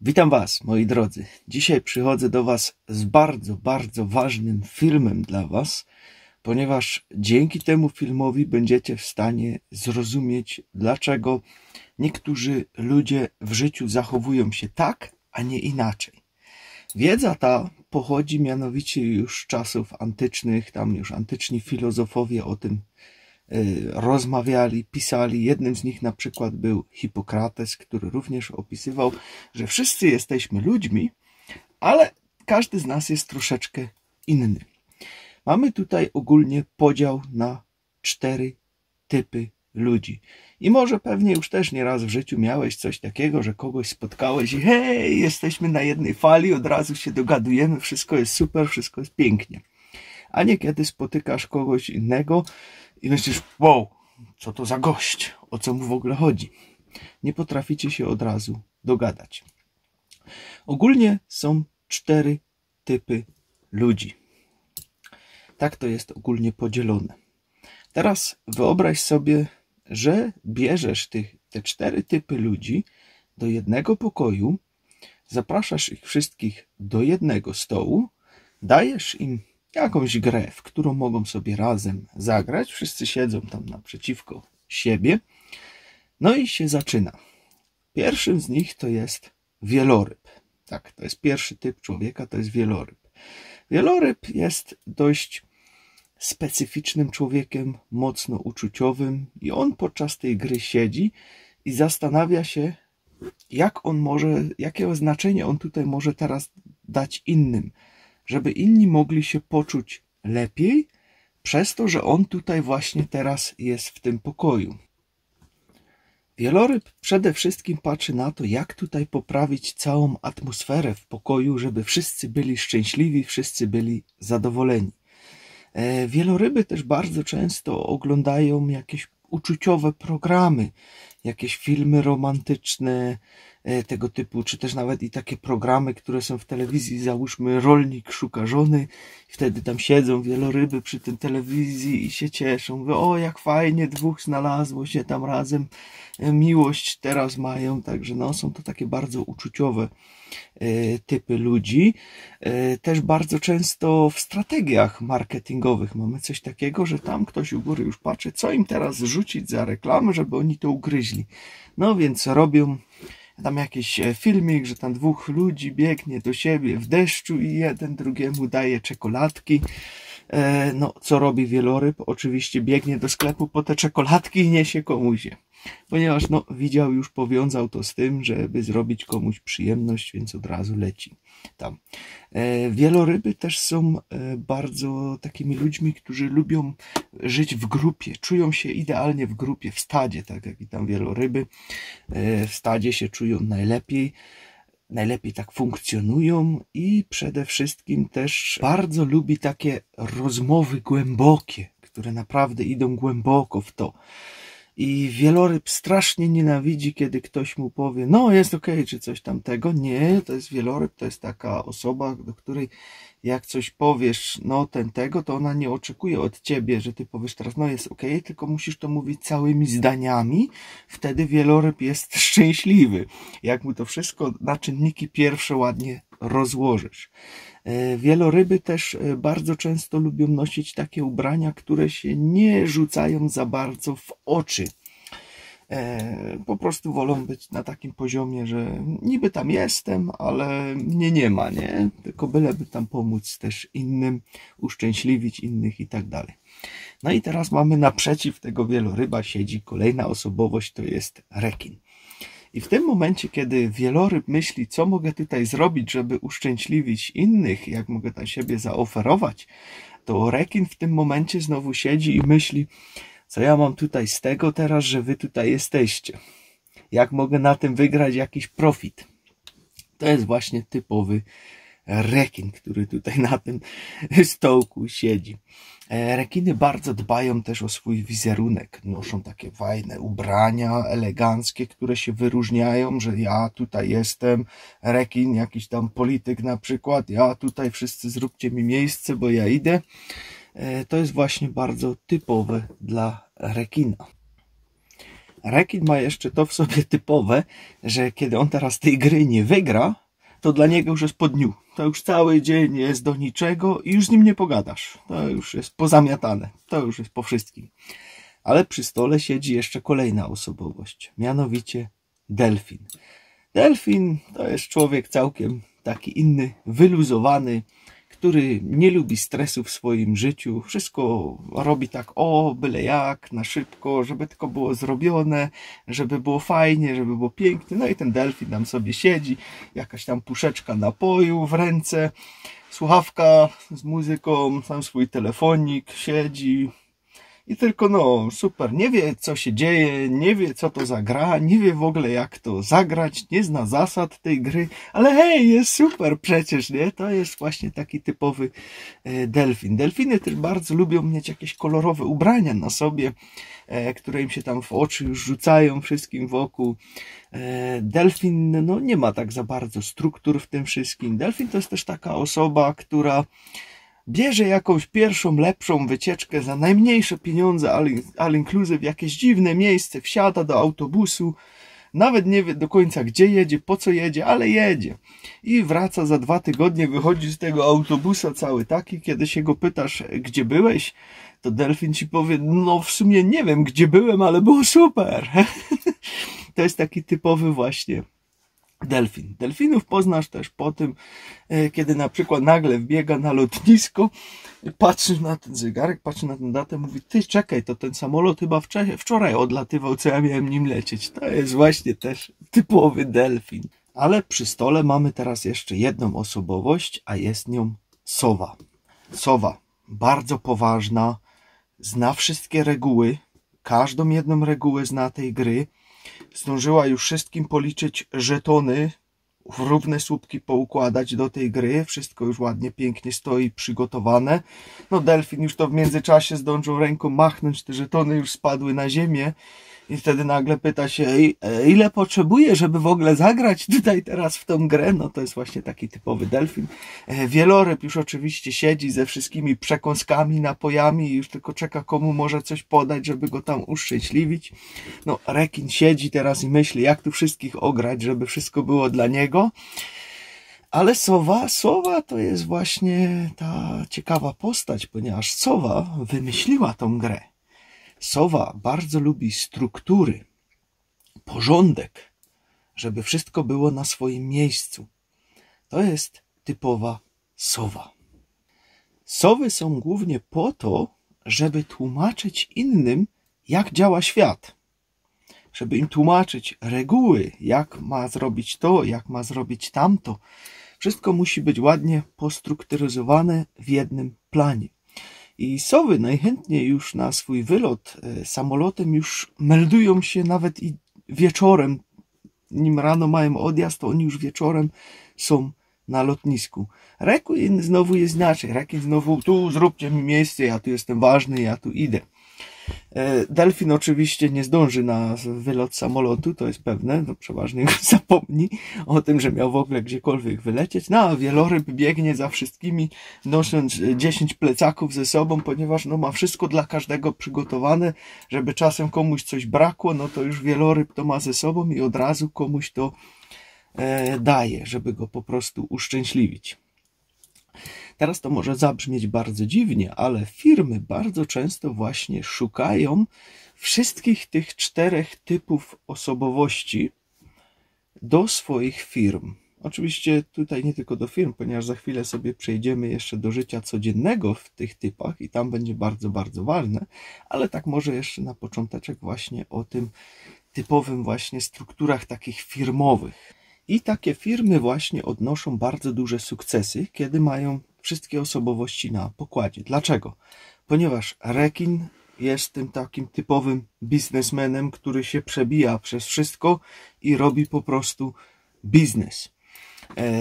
Witam Was, moi drodzy. Dzisiaj przychodzę do Was z bardzo ważnym filmem dla Was, ponieważ dzięki temu filmowi będziecie w stanie zrozumieć, dlaczego niektórzy ludzie w życiu zachowują się tak, a nie inaczej. Wiedza ta pochodzi mianowicie już z czasów antycznych, tam już antyczni filozofowie o tym rozmawiali, pisali. Jednym z nich na przykład był Hipokrates, który również opisywał, że wszyscy jesteśmy ludźmi, ale każdy z nas jest troszeczkę inny. Mamy tutaj ogólnie podział na 4 typy ludzi. I może pewnie już też nieraz w życiu miałeś coś takiego, że kogoś spotkałeś i hej, jesteśmy na jednej fali, od razu się dogadujemy, wszystko jest super, wszystko jest pięknie. A niekiedy spotykasz kogoś innego i myślisz, wow, co to za gość, o co mu w ogóle chodzi. Nie potraficie się od razu dogadać. Ogólnie są 4 typy ludzi. Tak to jest ogólnie podzielone. Teraz wyobraź sobie, że bierzesz te 4 typy ludzi do jednego pokoju, zapraszasz ich wszystkich do jednego stołu, dajesz im jakąś grę, w którą mogą sobie razem zagrać. Wszyscy siedzą tam naprzeciwko siebie. No i się zaczyna. Pierwszym z nich to jest wieloryb. Tak, to jest pierwszy typ człowieka, to jest wieloryb. Wieloryb jest dość specyficznym człowiekiem, mocno uczuciowym i on podczas tej gry siedzi i zastanawia się, jakie znaczenie on tutaj może teraz dać innym, żeby inni mogli się poczuć lepiej przez to, że on tutaj właśnie teraz jest w tym pokoju. Wieloryb przede wszystkim patrzy na to, jak tutaj poprawić całą atmosferę w pokoju, żeby wszyscy byli szczęśliwi, wszyscy byli zadowoleni. Wieloryby też bardzo często oglądają jakieś uczuciowe programy, jakieś filmy romantyczne tego typu, czy też nawet i takie programy, które są w telewizji, załóżmy Rolnik szuka żony, wtedy tam siedzą wieloryby przy tym telewizji i się cieszą, mówią, o jak fajnie, 2 znalazło się tam razem, miłość teraz mają, także no są to takie bardzo uczuciowe typy ludzi. Też bardzo często w strategiach marketingowych mamy coś takiego, że tam ktoś u góry już patrzy, co im teraz rzucić za reklamę, żeby oni to ugryźli. No więc robią tam jakiś filmik, że tam 2 ludzi biegnie do siebie w deszczu i jeden drugiemu daje czekoladki. No, co robi wieloryb? Oczywiście biegnie do sklepu po te czekoladki i niesie komuś je. Ponieważ no, widział, już powiązał to z tym, żeby zrobić komuś przyjemność, więc od razu leci tam. Wieloryby też są bardzo takimi ludźmi, którzy lubią żyć w grupie, czują się idealnie w grupie, w stadzie, tak jak i tam wieloryby. W stadzie się czują najlepiej tak funkcjonują i przede wszystkim też bardzo lubi takie rozmowy głębokie, które naprawdę idą głęboko w to. I wieloryb strasznie nienawidzi, kiedy ktoś mu powie, no jest okej, czy coś tamtego. Nie, to jest wieloryb, to jest taka osoba, do której jak coś powiesz, no tego, to ona nie oczekuje od ciebie, że ty powiesz teraz, no jest okej, tylko musisz to mówić całymi zdaniami, wtedy wieloryb jest szczęśliwy. Jak mu to wszystko na czynniki pierwsze ładnie rozłożysz. Wieloryby też bardzo często lubią nosić takie ubrania, które się nie rzucają za bardzo w oczy. Po prostu wolą być na takim poziomie, że niby tam jestem, ale mnie nie ma, nie? Tylko byleby tam pomóc też innym, uszczęśliwić innych i tak dalej. No i teraz mamy naprzeciw tego wieloryba siedzi kolejna osobowość, to jest rekin. I w tym momencie, kiedy wieloryb myśli, co mogę tutaj zrobić, żeby uszczęśliwić innych, jak mogę tam siebie zaoferować, to rekin w tym momencie znowu siedzi i myśli, co ja mam tutaj z tego teraz, że wy tutaj jesteście? Jak mogę na tym wygrać jakiś profit? To jest właśnie typowy rekin, który tutaj na tym stołku siedzi. Rekiny bardzo dbają też o swój wizerunek. Noszą takie fajne ubrania eleganckie, które się wyróżniają, że ja tutaj jestem rekin, jakiś tam polityk na przykład, ja tutaj wszyscy zróbcie mi miejsce, bo ja idę. To jest właśnie bardzo typowe dla rekina. Rekin ma jeszcze to w sobie typowe, że kiedy on teraz tej gry nie wygra, to dla niego już jest po dniu. To już cały dzień jest do niczego i już z nim nie pogadasz. To już jest pozamiatane. To już jest po wszystkim. Ale przy stole siedzi jeszcze kolejna osobowość, mianowicie delfin. Delfin to jest człowiek całkiem taki inny, wyluzowany, który nie lubi stresu w swoim życiu. Wszystko robi tak, byle jak, na szybko, żeby tylko było zrobione, żeby było fajnie, żeby było pięknie. No i ten delfin tam sobie siedzi, jakaś tam puszeczka napoju w ręce, słuchawka z muzyką, sam swój telefonik, siedzi. I tylko super, nie wie co się dzieje, nie wie co to za gra, nie wie w ogóle jak to zagrać, nie zna zasad tej gry, ale hej, jest super przecież, nie? To jest właśnie taki typowy delfin. Delfiny też bardzo lubią mieć jakieś kolorowe ubrania na sobie, które im się tam w oczy już rzucają wszystkim wokół. Delfin nie ma tak za bardzo struktur w tym wszystkim. Delfin to jest też taka osoba, która bierze jakąś pierwszą, lepszą wycieczkę za najmniejsze pieniądze, all inclusive, jakieś dziwne miejsce, wsiada do autobusu, nawet nie wie do końca gdzie jedzie, po co jedzie, ale jedzie. I wraca za 2 tygodnie, wychodzi z tego autobusa cały taki, kiedy się go pytasz, gdzie byłeś, to delfin ci powie, w sumie nie wiem gdzie byłem, ale było super. To jest taki typowy właśnie delfin. Delfinów poznasz też po tym, kiedy na przykład nagle wbiega na lotnisko, patrzy na ten zegarek, patrzy na tę datę, mówi, ty czekaj, to ten samolot chyba wczoraj odlatywał, co ja miałem nim lecieć. To jest właśnie też typowy delfin. Ale przy stole mamy teraz jeszcze jedną osobowość, a jest nią sowa. Sowa, bardzo poważna, zna wszystkie reguły, każdą jedną regułę zna tej gry. Zdążyła już wszystkim policzyć żetony, w równe słupki poukładać do tej gry. Wszystko już ładnie, pięknie stoi przygotowane. Delfin już to w międzyczasie zdążył ręką machnąć, te żetony już spadły na ziemię. I wtedy nagle pyta się, ile potrzebuje, żeby w ogóle zagrać tutaj teraz w tą grę? To jest właśnie taki typowy delfin. Wieloryb już oczywiście siedzi ze wszystkimi przekąskami, napojami i już tylko czeka, komu może coś podać, żeby go tam uszczęśliwić. Rekin siedzi teraz i myśli, jak tu wszystkich ograć, żeby wszystko było dla niego. Ale sowa to jest właśnie ta ciekawa postać, ponieważ sowa wymyśliła tą grę. Sowa bardzo lubi struktury, porządek, żeby wszystko było na swoim miejscu. To jest typowa sowa. Sowy są głównie po to, żeby tłumaczyć innym, jak działa świat. Żeby im tłumaczyć reguły, jak ma zrobić to, jak ma zrobić tamto. Wszystko musi być ładnie postrukturyzowane w jednym planie. I sowy najchętniej już na swój wylot samolotem już meldują się nawet i wieczorem. Nim rano mają odjazd, to oni już wieczorem są na lotnisku. Rekin znowu jest inaczej. Rekin znowu, tu zróbcie mi miejsce, ja tu jestem ważny, ja tu idę. Delfin oczywiście nie zdąży na wylot samolotu, to jest pewne, przeważnie zapomni o tym, że miał w ogóle gdziekolwiek wylecieć. A wieloryb biegnie za wszystkimi, nosząc 10 plecaków ze sobą, ponieważ ma wszystko dla każdego przygotowane, żeby czasem komuś coś brakło, to już wieloryb to ma ze sobą i od razu komuś to daje, żeby go po prostu uszczęśliwić. Teraz to może zabrzmieć bardzo dziwnie, ale firmy bardzo często właśnie szukają wszystkich tych 4 typów osobowości do swoich firm. Oczywiście tutaj nie tylko do firm, ponieważ za chwilę sobie przejdziemy jeszcze do życia codziennego w tych typach i tam będzie bardzo, bardzo ważne, ale tak może jeszcze na począteczek właśnie o tym typowym właśnie strukturach takich firmowych. I takie firmy właśnie odnoszą bardzo duże sukcesy, kiedy mają wszystkie osobowości na pokładzie. Dlaczego? Ponieważ rekin jest tym takim typowym biznesmenem, który się przebija przez wszystko i robi po prostu biznes.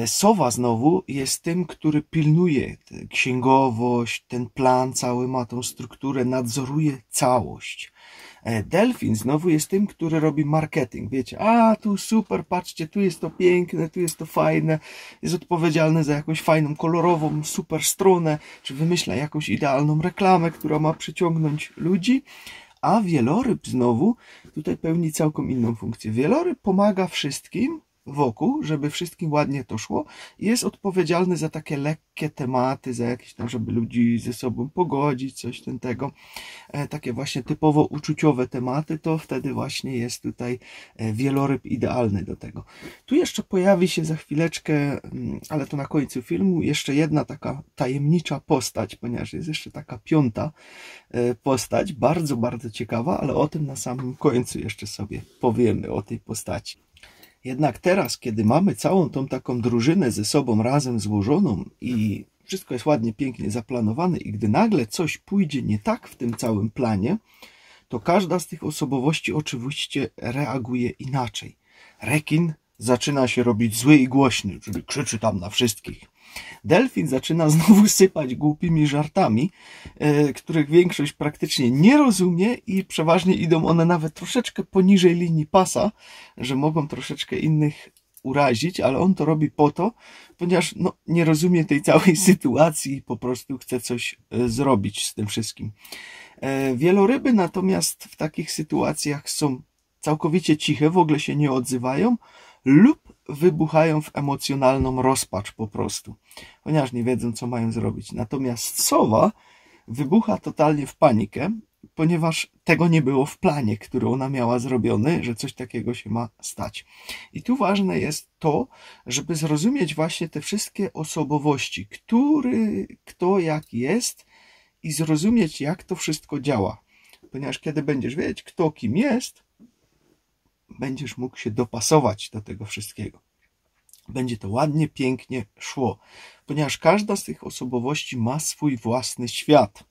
Sowa znowu jest tym, który pilnuje księgowość, ten plan cały ma tą strukturę, nadzoruje całość. Delfin znowu jest tym, który robi marketing. Wiecie, tu super, patrzcie, tu jest to piękne, tu jest to fajne. Jest odpowiedzialny za jakąś fajną, kolorową, super stronę, czy wymyśla jakąś idealną reklamę, która ma przyciągnąć ludzi. A wieloryb znowu Tutaj pełni całkiem inną funkcję. Wieloryb pomaga wszystkim wokół, żeby wszystkim ładnie to szło i jest odpowiedzialny za takie lekkie tematy, za jakieś tam, żeby ludzi ze sobą pogodzić, coś tego. Takie właśnie typowo uczuciowe tematy, to wtedy właśnie jest tutaj wieloryb idealny do tego. Tu jeszcze pojawi się za chwileczkę, ale to na końcu filmu, jeszcze jedna taka tajemnicza postać, ponieważ jest jeszcze taka piąta postać, bardzo, bardzo ciekawa, ale o tym na samym końcu jeszcze sobie powiemy, o tej postaci. Jednak teraz, kiedy mamy całą tą taką drużynę ze sobą razem złożoną i wszystko jest ładnie, pięknie zaplanowane i gdy nagle coś pójdzie nie tak w tym całym planie, to każda z tych osobowości oczywiście reaguje inaczej. Rekin zaczyna się robić zły i głośny, czyli krzyczy tam na wszystkich. Delfin zaczyna znowu sypać głupimi żartami, których większość praktycznie nie rozumie i przeważnie idą one nawet troszeczkę poniżej linii pasa, że mogą troszeczkę innych urazić, ale on to robi po to, ponieważ nie rozumie tej całej sytuacji i po prostu chce coś zrobić z tym wszystkim. Wieloryby natomiast w takich sytuacjach są całkowicie ciche, w ogóle się nie odzywają lub wybuchają w emocjonalną rozpacz po prostu, ponieważ nie wiedzą, co mają zrobić. Natomiast sowa wybucha totalnie w panikę, ponieważ tego nie było w planie, który ona miała zrobiony, że coś takiego się ma stać. I tu ważne jest to, żeby zrozumieć właśnie te wszystkie osobowości, kto jak jest i zrozumieć, jak to wszystko działa. Ponieważ kiedy będziesz wiedzieć, kto kim jest, będziesz mógł się dopasować do tego wszystkiego. Będzie to ładnie, pięknie szło, ponieważ każda z tych osobowości ma swój własny świat.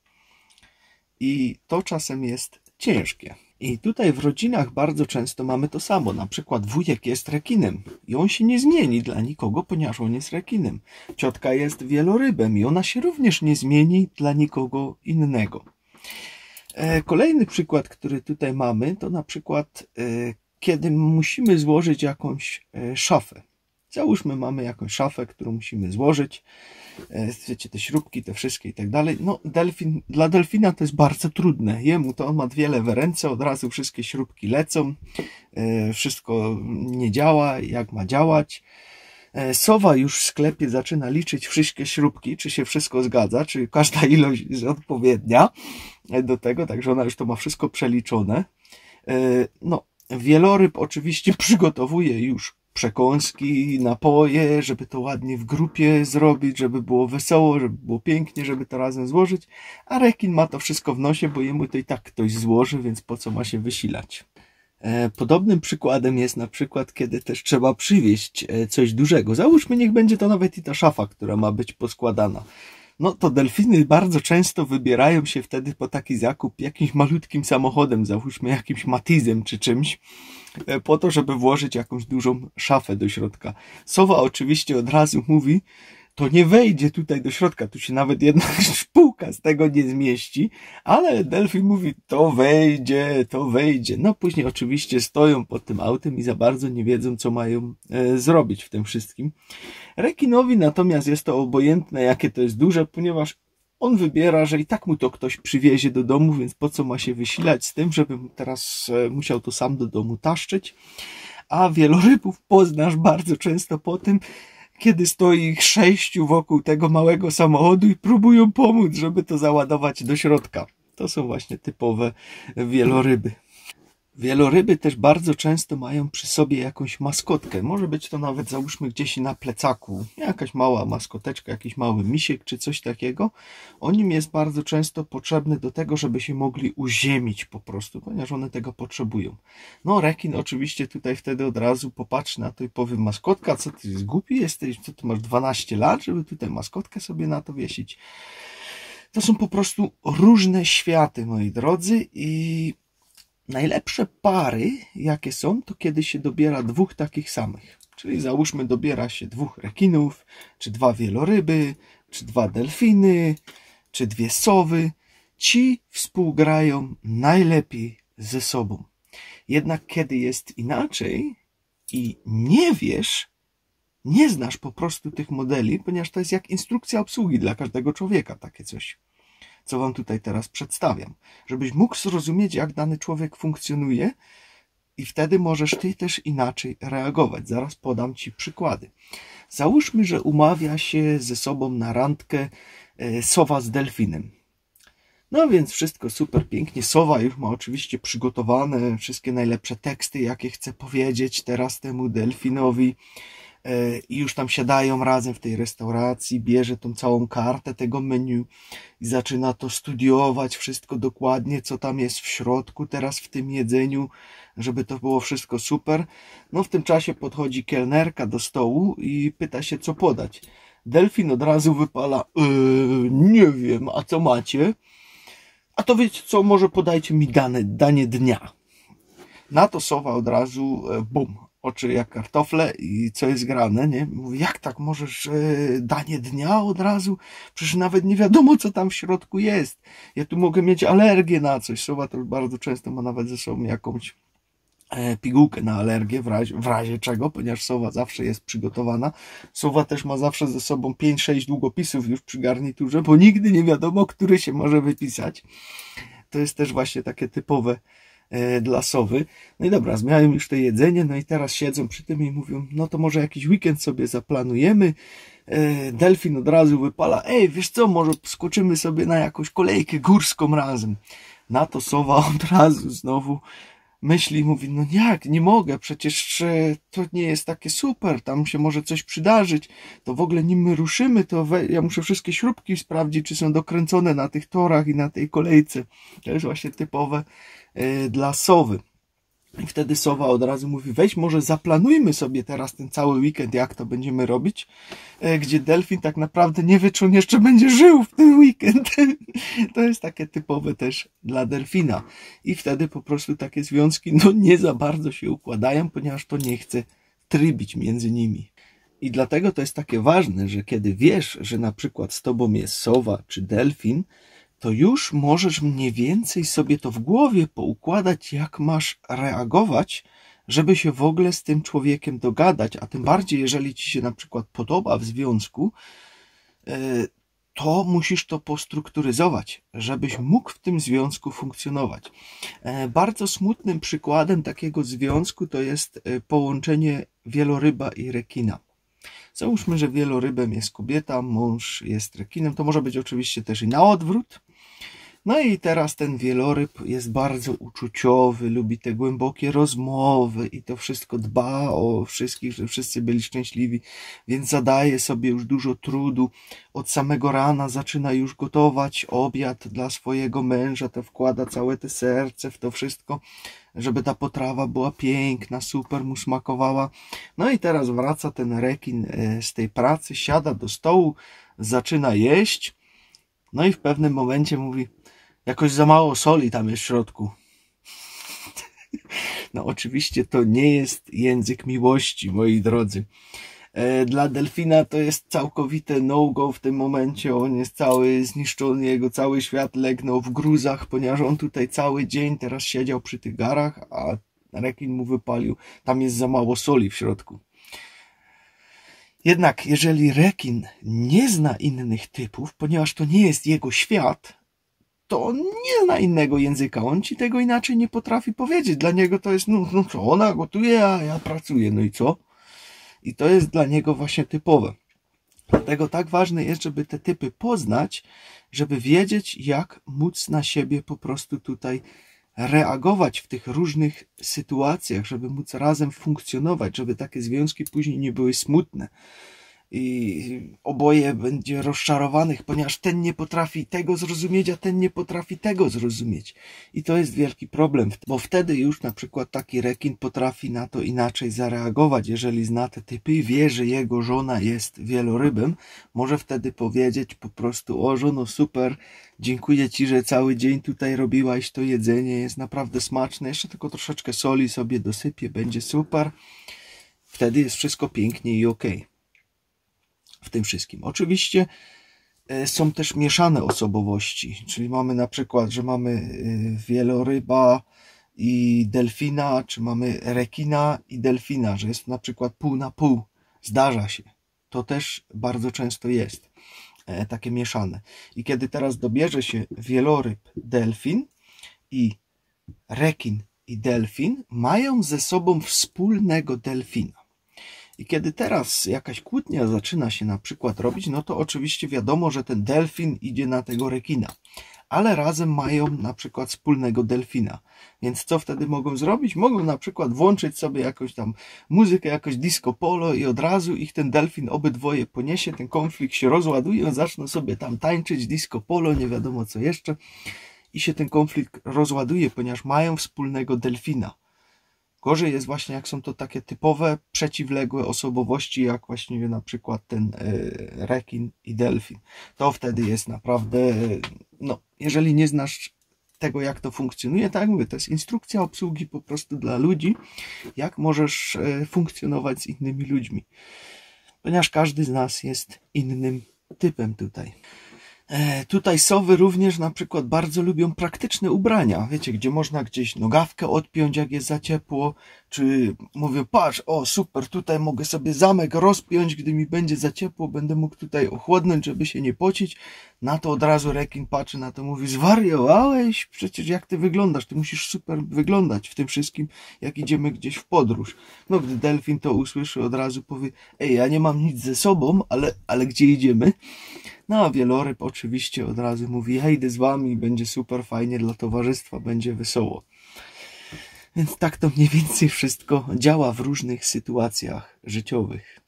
I to czasem jest ciężkie. I tutaj w rodzinach bardzo często mamy to samo. Na przykład wujek jest rekinem i on się nie zmieni dla nikogo, ponieważ on jest rekinem. Ciotka jest wielorybem i ona się również nie zmieni dla nikogo innego. Kolejny przykład, który tutaj mamy, to na przykład kiedy musimy złożyć jakąś szafę. Załóżmy, mamy jakąś szafę, którą musimy złożyć. Wiecie, te śrubki, te wszystkie i tak dalej. Dla delfina to jest bardzo trudne. Jemu to on ma dwie lewe ręce, od razu wszystkie śrubki lecą. Wszystko nie działa, jak ma działać. Sowa już w sklepie zaczyna liczyć wszystkie śrubki, czy się wszystko zgadza, czy każda ilość jest odpowiednia do tego, także ona już to ma wszystko przeliczone. Wieloryb oczywiście przygotowuje już przekąski, napoje, żeby to ładnie w grupie zrobić, żeby było wesoło, żeby było pięknie, żeby to razem złożyć, a rekin ma to wszystko w nosie, bo jemu to i tak ktoś złoży, więc po co ma się wysilać. Podobnym przykładem jest na przykład, kiedy też trzeba przywieźć coś dużego. Załóżmy, niech będzie to nawet i ta szafa, która ma być poskładana. To delfiny bardzo często wybierają się wtedy po taki zakup jakimś malutkim samochodem, załóżmy jakimś Matizem czy czymś, po to, żeby włożyć jakąś dużą szafę do środka. Sowa oczywiście od razu mówi, to nie wejdzie tutaj do środka, tu się nawet jedna szpółka z tego nie zmieści, ale delfin mówi, to wejdzie, to wejdzie. Później oczywiście stoją pod tym autem i za bardzo nie wiedzą, co mają zrobić w tym wszystkim. Rekinowi natomiast jest to obojętne, jakie to jest duże, ponieważ on wybiera, że i tak mu to ktoś przywiezie do domu, więc po co ma się wysilać z tym, żeby teraz musiał to sam do domu taszczyć. A wielorybów poznasz bardzo często po tym, kiedy stoi ich 6 wokół tego małego samochodu i próbują pomóc, żeby to załadować do środka. To są właśnie typowe wieloryby. Wieloryby też bardzo często mają przy sobie jakąś maskotkę. Może być to nawet, załóżmy, gdzieś na plecaku. Jakaś mała maskoteczka, jakiś mały misiek czy coś takiego. On im jest bardzo często potrzebny do tego, żeby się mogli uziemić po prostu, ponieważ one tego potrzebują. Rekin oczywiście tutaj wtedy od razu popatrzy na to i powie, maskotka, co ty jest głupi jesteś? Co ty masz 12 lat, żeby tutaj maskotkę sobie na to wiesić? To są po prostu różne światy, moi drodzy, i najlepsze pary, jakie są, to kiedy się dobiera dwóch takich samych. Czyli załóżmy, dobiera się 2 rekinów, czy 2 wieloryby, czy 2 delfiny, czy 2 sowy. Ci współgrają najlepiej ze sobą. Jednak kiedy jest inaczej i nie wiesz, nie znasz po prostu tych modeli, ponieważ to jest jak instrukcja obsługi dla każdego człowieka, takie coś, co wam tutaj teraz przedstawiam. Żebyś mógł zrozumieć, jak dany człowiek funkcjonuje, I wtedy możesz ty też inaczej reagować. Zaraz podam ci przykłady. Załóżmy, że umawia się ze sobą na randkę sowa z delfinem. No więc wszystko super pięknie. Sowa już ma oczywiście przygotowane wszystkie najlepsze teksty, jakie chce powiedzieć teraz temu delfinowi. I już tam siadają razem w tej restauracji, bierze tą całą kartę tego menu i zaczyna to studiować wszystko dokładnie, co tam jest w środku teraz w tym jedzeniu, żeby to było wszystko super. No w tym czasie podchodzi kelnerka do stołu i pyta się, co podać. Delfin od razu wypala, nie wiem, a co macie? A to wiecie co, może podajcie mi danie dnia. Na to sowa od razu, bum, oczy jak kartofle i co jest grane, nie? Mówi, jak tak możesz danie dnia od razu? Przecież nawet nie wiadomo, co tam w środku jest. Ja tu mogę mieć alergię na coś. Sowa to już bardzo często ma nawet ze sobą jakąś pigułkę na alergię, w razie czego, ponieważ sowa zawsze jest przygotowana. Sowa też ma zawsze ze sobą 5-6 długopisów już przy garniturze, bo nigdy nie wiadomo, który się może wypisać. To jest też właśnie takie typowe dla sowy. No i dobra, zmiałem już to jedzenie, no i teraz siedzą przy tym i mówią, no to może jakiś weekend sobie zaplanujemy. Delfin od razu wypala, ej, wiesz co, może skoczymy sobie na jakąś kolejkę górską razem. Na to sowa od razu znowu myśli, mówi, no jak, nie mogę, przecież to nie jest takie super, tam się może coś przydarzyć, to w ogóle nim my ruszymy, to ja muszę wszystkie śrubki sprawdzić, czy są dokręcone na tych torach i na tej kolejce. To jest właśnie typowe dla sowy. I wtedy sowa od razu mówi, weź może zaplanujmy sobie teraz ten cały weekend, jak to będziemy robić, gdzie delfin tak naprawdę nie wie, czy on jeszcze będzie żył w ten weekend. To jest takie typowe też dla delfina. I wtedy po prostu takie związki no nie za bardzo się układają, ponieważ to nie chce trybić między nimi. I dlatego to jest takie ważne, że kiedy wiesz, że na przykład z tobą jest sowa czy delfin, to już możesz mniej więcej sobie to w głowie poukładać, jak masz reagować, żeby się w ogóle z tym człowiekiem dogadać, a tym bardziej, jeżeli ci się na przykład podoba w związku, to musisz to postrukturyzować, żebyś mógł w tym związku funkcjonować. Bardzo smutnym przykładem takiego związku to jest połączenie wieloryba i rekina. Załóżmy, że wielorybem jest kobieta, mąż jest rekinem, to może być oczywiście też i na odwrót. No i teraz ten wieloryb jest bardzo uczuciowy, lubi te głębokie rozmowy i to wszystko dba o wszystkich, żeby wszyscy byli szczęśliwi, więc zadaje sobie już dużo trudu. Od samego rana zaczyna już gotować obiad dla swojego męża, to wkłada całe te serce w to wszystko, żeby ta potrawa była piękna, super mu smakowała. No i teraz wraca ten rekin z tej pracy, siada do stołu, zaczyna jeść, no i w pewnym momencie mówi, jakoś za mało soli tam jest w środku. No oczywiście to nie jest język miłości, moi drodzy. Dla delfina to jest całkowite no-go w tym momencie. On jest cały zniszczony, jego cały świat legnął w gruzach, ponieważ on tutaj cały dzień teraz siedział przy tych garach, a rekin mu wypalił, tam jest za mało soli w środku. Jednak jeżeli rekin nie zna innych typów, ponieważ to nie jest jego świat, to on nie zna innego języka, on ci tego inaczej nie potrafi powiedzieć. Dla niego to jest, no co, ona gotuje, a ja pracuję, no i co? I to jest dla niego właśnie typowe. Dlatego tak ważne jest, żeby te typy poznać, żeby wiedzieć, jak móc na siebie po prostu tutaj reagować w tych różnych sytuacjach, żeby móc razem funkcjonować, żeby takie związki później nie były smutne. I oboje będzie rozczarowanych, ponieważ ten nie potrafi tego zrozumieć, a ten nie potrafi tego zrozumieć. I to jest wielki problem, bo wtedy już na przykład taki rekin potrafi na to inaczej zareagować. Jeżeli zna te typy i wie, że jego żona jest wielorybem, może wtedy powiedzieć po prostu, o żono, super, dziękuję ci, że cały dzień tutaj robiłaś to jedzenie, jest naprawdę smaczne, jeszcze tylko troszeczkę soli sobie dosypię, będzie super. Wtedy jest wszystko pięknie i okej. W tym wszystkim. Oczywiście są też mieszane osobowości, czyli mamy na przykład, że mamy wieloryba i delfina, czy mamy rekina i delfina, że jest na przykład pół na pół. Zdarza się. To też bardzo często jest takie mieszane. I kiedy teraz dobierze się wieloryb, delfin i rekin i delfin mają ze sobą wspólnego delfina. I kiedy teraz jakaś kłótnia zaczyna się na przykład robić, no to oczywiście wiadomo, że ten delfin idzie na tego rekina. Ale razem mają na przykład wspólnego delfina. Więc co wtedy mogą zrobić? Mogą na przykład włączyć sobie jakąś tam muzykę, jakoś disco polo i od razu ich ten delfin obydwoje poniesie, ten konflikt się rozładuje, zaczną sobie tam tańczyć disco polo, nie wiadomo co jeszcze. I się ten konflikt rozładuje, ponieważ mają wspólnego delfina. Gorzej jest właśnie, jak są to takie typowe, przeciwległe osobowości, jak właśnie na przykład ten rekin i delfin. To wtedy jest naprawdę, no, jeżeli nie znasz tego, jak to funkcjonuje, tak jak mówię, to jest instrukcja obsługi po prostu dla ludzi, jak możesz funkcjonować z innymi ludźmi. Ponieważ każdy z nas jest innym typem tutaj. Tutaj sowy również na przykład bardzo lubią praktyczne ubrania, wiecie, gdzie można gdzieś nogawkę odpiąć, jak jest za ciepło, czy mówią, patrz, o super, tutaj mogę sobie zamek rozpiąć, gdy mi będzie za ciepło, będę mógł tutaj ochłodnąć, żeby się nie pocić. Na to od razu rekin patrzy na to, mówi, zwariowałeś? Przecież jak ty wyglądasz, ty musisz super wyglądać w tym wszystkim, jak idziemy gdzieś w podróż. No, gdy delfin to usłyszy, od razu powie, ej, ja nie mam nic ze sobą, ale gdzie idziemy? No a wieloryb oczywiście od razu mówi, ja idę z wami, będzie super fajnie dla towarzystwa, będzie wesoło. Więc tak to mniej więcej wszystko działa w różnych sytuacjach życiowych.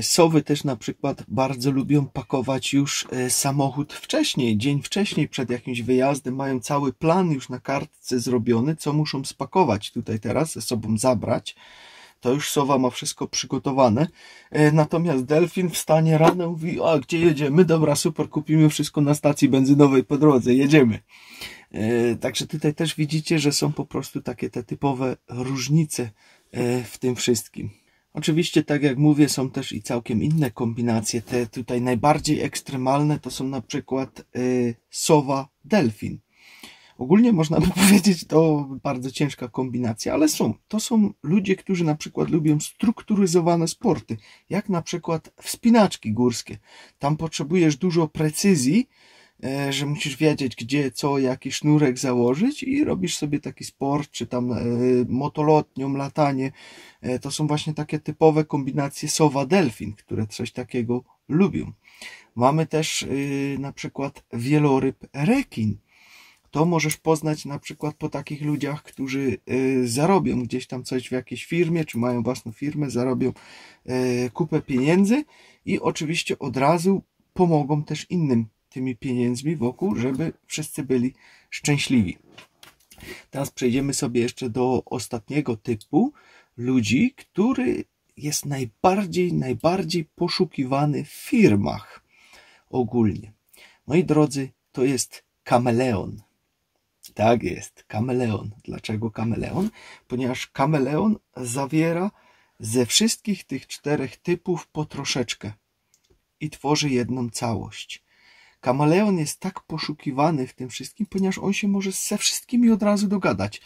Sowy też na przykład bardzo lubią pakować już samochód wcześniej, dzień wcześniej przed jakimś wyjazdem, mają cały plan już na kartce zrobiony, co muszą spakować tutaj teraz, ze sobą zabrać. To już sowa ma wszystko przygotowane. Natomiast delfin wstanie rano, mówi, a gdzie jedziemy? Dobra, super, kupimy wszystko na stacji benzynowej po drodze, jedziemy. Także tutaj też widzicie, że są po prostu takie te typowe różnice w tym wszystkim. Oczywiście, tak jak mówię, są też i całkiem inne kombinacje. Te tutaj najbardziej ekstremalne to są na przykład sowa-delfin. Ogólnie można by powiedzieć, to bardzo ciężka kombinacja, ale to są ludzie, którzy na przykład lubią strukturyzowane sporty, jak na przykład wspinaczki górskie. Tam potrzebujesz dużo precyzji, że musisz wiedzieć, gdzie, co, jaki sznurek założyć i robisz sobie taki sport, czy tam motolotnią, latanie. To są właśnie takie typowe kombinacje sowa-delfin, które coś takiego lubią. Mamy też na przykład wieloryb-rekin. To możesz poznać na przykład po takich ludziach, którzy zarobią gdzieś tam coś w jakiejś firmie, czy mają własną firmę, zarobią kupę pieniędzy i oczywiście od razu pomogą też innym tymi pieniędzmi wokół, żeby wszyscy byli szczęśliwi. Teraz przejdziemy sobie jeszcze do ostatniego typu ludzi, który jest najbardziej poszukiwany w firmach ogólnie. Moi drodzy, to jest kameleon. Tak jest, kameleon. Dlaczego kameleon? Ponieważ kameleon zawiera ze wszystkich tych 4 typów po troszeczkę i tworzy jedną całość. Kameleon jest tak poszukiwany w tym wszystkim, ponieważ on się może ze wszystkimi od razu dogadać.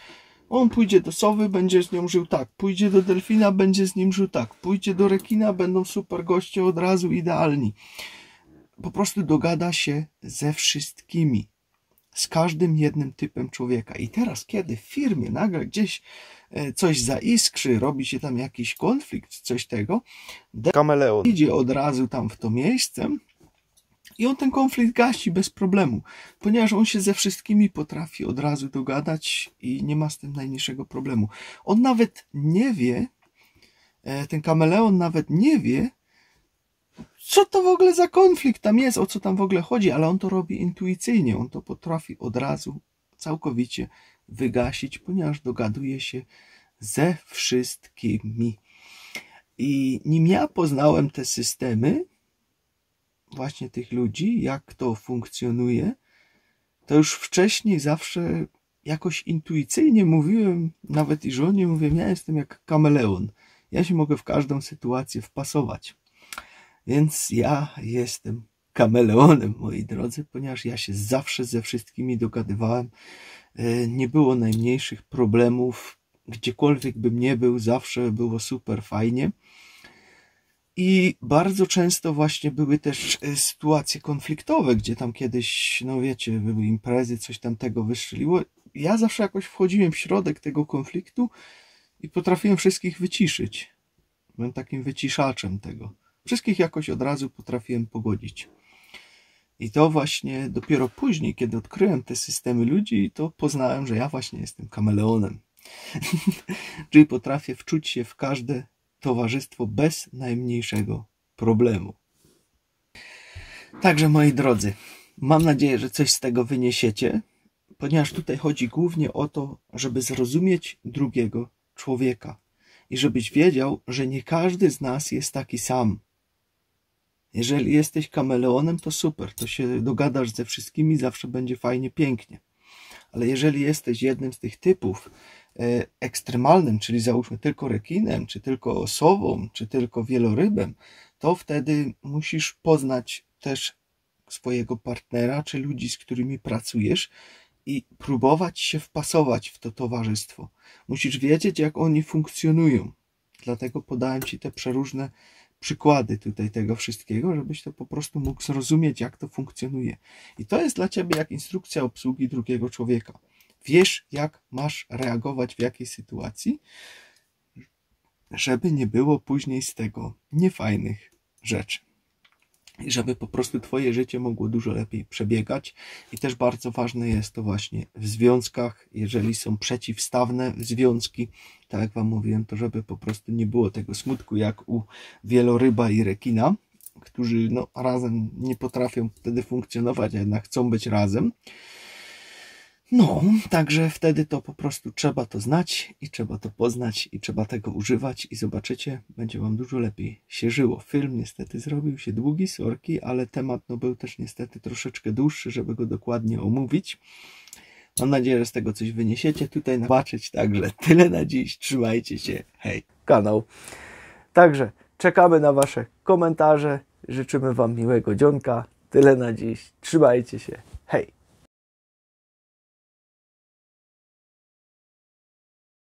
On pójdzie do sowy, będzie z nią żył tak, pójdzie do delfina, będzie z nim żył tak, pójdzie do rekina, będą super goście od razu idealni. Po prostu dogada się ze wszystkimi. Z każdym jednym typem człowieka. I teraz, kiedy w firmie nagle gdzieś coś zaiskrzy, robi się tam jakiś konflikt, coś tego, kameleon idzie od razu tam w to miejsce i on ten konflikt gasi bez problemu, ponieważ on się ze wszystkimi potrafi od razu dogadać i nie ma z tym najmniejszego problemu. On nawet nie wie, ten kameleon nawet nie wie, co to w ogóle za konflikt tam jest, o co tam w ogóle chodzi, ale on to robi intuicyjnie, on to potrafi od razu całkowicie wygasić, ponieważ dogaduje się ze wszystkimi. I nim ja poznałem te systemy, właśnie tych ludzi, jak to funkcjonuje, to już wcześniej zawsze jakoś intuicyjnie mówiłem, nawet i żonie mówię, ja jestem jak kameleon, ja się mogę w każdą sytuację wpasować. Więc ja jestem kameleonem, moi drodzy, ponieważ ja się zawsze ze wszystkimi dogadywałem. Nie było najmniejszych problemów. Gdziekolwiek bym nie był, zawsze było super fajnie. I bardzo często właśnie były też sytuacje konfliktowe, gdzie tam kiedyś, no wiecie, były imprezy, coś tam tego wystrzeliło. ja zawsze jakoś wchodziłem w środek tego konfliktu i potrafiłem wszystkich wyciszyć. Byłem takim wyciszaczem tego. Wszystkich jakoś od razu potrafiłem pogodzić. I to właśnie dopiero później, kiedy odkryłem te systemy ludzi, to poznałem, że ja właśnie jestem kameleonem. Czyli potrafię wczuć się w każde towarzystwo bez najmniejszego problemu. Także moi drodzy, mam nadzieję, że coś z tego wyniesiecie, ponieważ tutaj chodzi głównie o to, żeby zrozumieć drugiego człowieka i żebyś wiedział, że nie każdy z nas jest taki sam. Jeżeli jesteś kameleonem, to super, to się dogadasz ze wszystkimi, zawsze będzie fajnie, pięknie. Ale jeżeli jesteś jednym z tych typów ekstremalnym, czyli załóżmy tylko rekinem, czy tylko sową, czy tylko wielorybem, to wtedy musisz poznać też swojego partnera, czy ludzi, z którymi pracujesz i próbować się wpasować w to towarzystwo. Musisz wiedzieć, jak oni funkcjonują. Dlatego podałem Ci te przeróżne przykłady tutaj tego wszystkiego, żebyś to po prostu mógł zrozumieć, jak to funkcjonuje. I to jest dla Ciebie jak instrukcja obsługi drugiego człowieka. Wiesz, jak masz reagować w jakiej sytuacji, żeby nie było później z tego niefajnych rzeczy. I żeby po prostu Twoje życie mogło dużo lepiej przebiegać. I też bardzo ważne jest to właśnie w związkach, jeżeli są przeciwstawne związki, tak jak Wam mówiłem, to żeby po prostu nie było tego smutku jak u wieloryba i rekina, którzy razem nie potrafią wtedy funkcjonować, a jednak chcą być razem. No, także wtedy to po prostu trzeba to znać i trzeba to poznać i trzeba tego używać i zobaczycie, będzie Wam dużo lepiej się żyło. Film niestety zrobił się długi, sorki, ale temat był też niestety troszeczkę dłuższy, żeby go dokładnie omówić. Mam nadzieję, że z tego coś wyniesiecie tutaj zobaczyć, także tyle na dziś, trzymajcie się, hej, kanał. Także czekamy na Wasze komentarze, życzymy Wam miłego dzionka, tyle na dziś, trzymajcie się, hej.